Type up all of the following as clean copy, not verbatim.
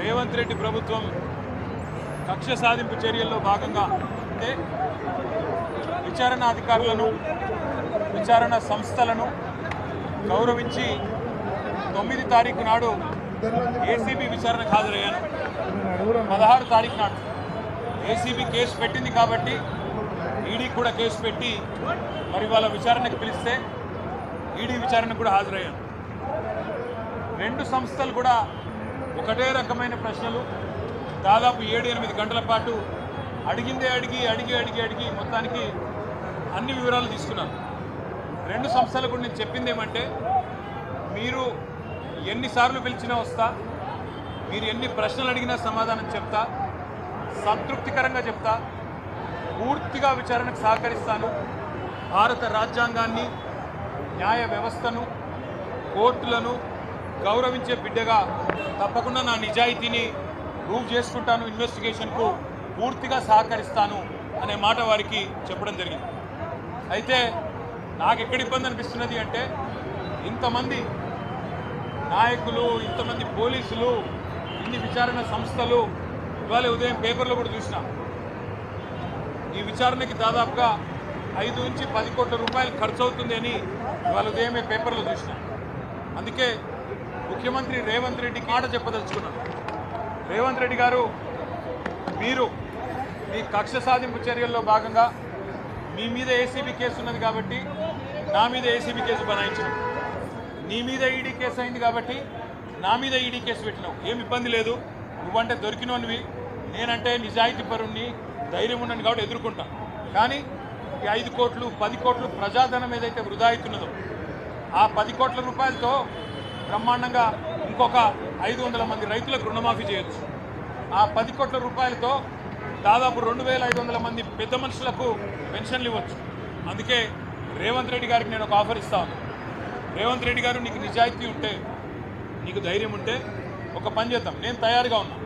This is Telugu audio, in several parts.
రేవంత్ రెడ్డి ప్రభుత్వం కక్ష సాధింపు చర్యల్లో భాగంగా అంటే విచారణ అధికారులను విచారణ సంస్థలను గౌరవించి 9 తారీఖు నాడు ఏసీబీ విచారణకు హాజరయ్యాను. 16 తారీఖు నాడు ఏసీబీ కేసు పెట్టింది కాబట్టి ఈడీ కూడా కేసు పెట్టి మరి వాళ్ళ విచారణకు పిలిస్తే ఈడీ విచారణకు కూడా హాజరయ్యాను. 2 సంస్థలు కూడా ఒకటే రకమైన ప్రశ్నలు దాదాపు 7-8 గంటల పాటు అడిగిందే అడిగి మొత్తానికి అన్ని వివరాలు తీసుకున్నాను. 2 సంస్థలకు కూడా నేను చెప్పింది ఏమంటే, మీరు ఎన్నిసార్లు పిలిచినా వస్తా, మీరు ఎన్ని ప్రశ్నలు అడిగినా సమాధానం చెప్తా, సంతృప్తికరంగా చెప్తా, పూర్తిగా విచారణకు సహకరిస్తాను. భారత రాజ్యాంగాన్ని, న్యాయ వ్యవస్థను, కోర్టులను గౌరవించే బిడ్డగా తప్పకుండా నా నిజాయితీని ప్రూవ్ చేసుకుంటాను, ఇన్వెస్టిగేషన్కు పూర్తిగా సహకరిస్తాను అనే మాట వారికి చెప్పడం జరిగింది. అయితే నాకు ఎక్కడ ఇబ్బంది అనిపిస్తున్నది అంటే, ఇంతమంది నాయకులు, ఇంతమంది పోలీసులు, ఇన్ని విచారణ సంస్థలు, ఇవాళ ఉదయం పేపర్లో కూడా చూసినా ఈ విచారణకి దాదాపుగా 5 నుంచి 10 కోట్ల రూపాయలు ఖర్చు అవుతుంది అని ఇవాళ ఉదయమే పేపర్లో చూసిన. అందుకే ముఖ్యమంత్రి రేవంత్ రెడ్డికి మాట చెప్పదలుచుకున్నాను. రేవంత్ రెడ్డి గారు, మీరు మీ కక్ష సాధింపు చర్యల్లో భాగంగా మీ మీద ఏసీబీ కేసు ఉన్నది కాబట్టి నా మీద ఏసీబీ కేసు బనాయించినావు, నీ మీద ఈడీ కేసు అయింది కాబట్టి నా మీద ఈడీ కేసు పెట్టినావు. ఏమి ఇబ్బంది లేదు, నువ్వంటే దొరికినోనివి, నేనంటే నిజాయితీ పరుణ్ణి, ధైర్యం ఉన్నాను కాబట్టి ఎదుర్కొంటా. కానీ ఈ 5 కోట్లు 10 కోట్లు ప్రజాధనం ఏదైతే వృధా అవుతున్నదో ఆ 10 కోట్ల రూపాయలతో బ్రహ్మాండంగా ఇంకొక 500 మంది రైతులకు రుణమాఫీ చేయొచ్చు. ఆ 10 కోట్ల రూపాయలతో దాదాపు 2500 మంది పెద్ద మనుషులకు పెన్షన్లు ఇవ్వచ్చు. అందుకే రేవంత్ రెడ్డి గారికి నేను ఒక ఆఫర్ ఇస్తాను. రేవంత్ రెడ్డి గారు, నీకు నిజాయితీ ఉంటే, నీకు ధైర్యం ఉంటే ఒక పని చేద్దాం, నేను తయారుగా ఉన్నా,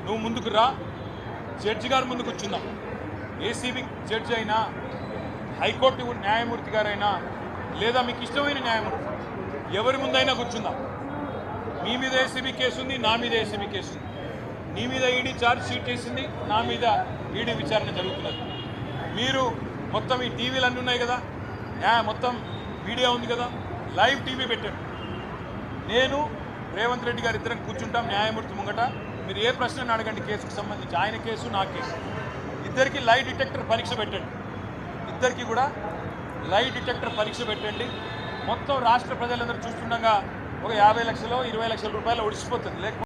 నువ్వు ముందుకు రా, జడ్జి గారు ముందు కూర్చుందాం. ఏసీబీ జడ్జి అయినా, హైకోర్టు న్యాయమూర్తి గారైనా, లేదా మీకు ఇష్టమైన న్యాయమూర్తి ఎవరి ముందైనా కూర్చుందాం. మీ మీద ఏసీబీ కేసు ఉంది, నా మీద ఏసీబీ కేసు ఉంది, నీ మీద ఈడీ ఛార్జ్ షీట్ వేసింది, నా మీద ఈడీ విచారణ జరుగుతున్నది. మీరు మొత్తం ఈ టీవీలు అన్నీ ఉన్నాయి కదా, మొత్తం మీడియా ఉంది కదా, లైవ్ టీవీ పెట్టండి. నేను రేవంత్ రెడ్డి గారు ఇద్దరం కూర్చుంటాం న్యాయమూర్తి ముంగట. మీరు ఏ ప్రశ్నను అడగండి కేసుకు సంబంధించి, ఆయన కేసు నా కేసు, ఇద్దరికి లై డిటెక్టర్ పరీక్ష పెట్టండి. ఇద్దరికి కూడా లై డిటెక్టర్ పరీక్ష పెట్టండి. మొత్తం రాష్ట్ర ప్రజలందరూ చూస్తుండగా ఒక 50 లక్షలు 20 లక్షల రూపాయలు ఒడిసిపోతుంది. లేకపోతే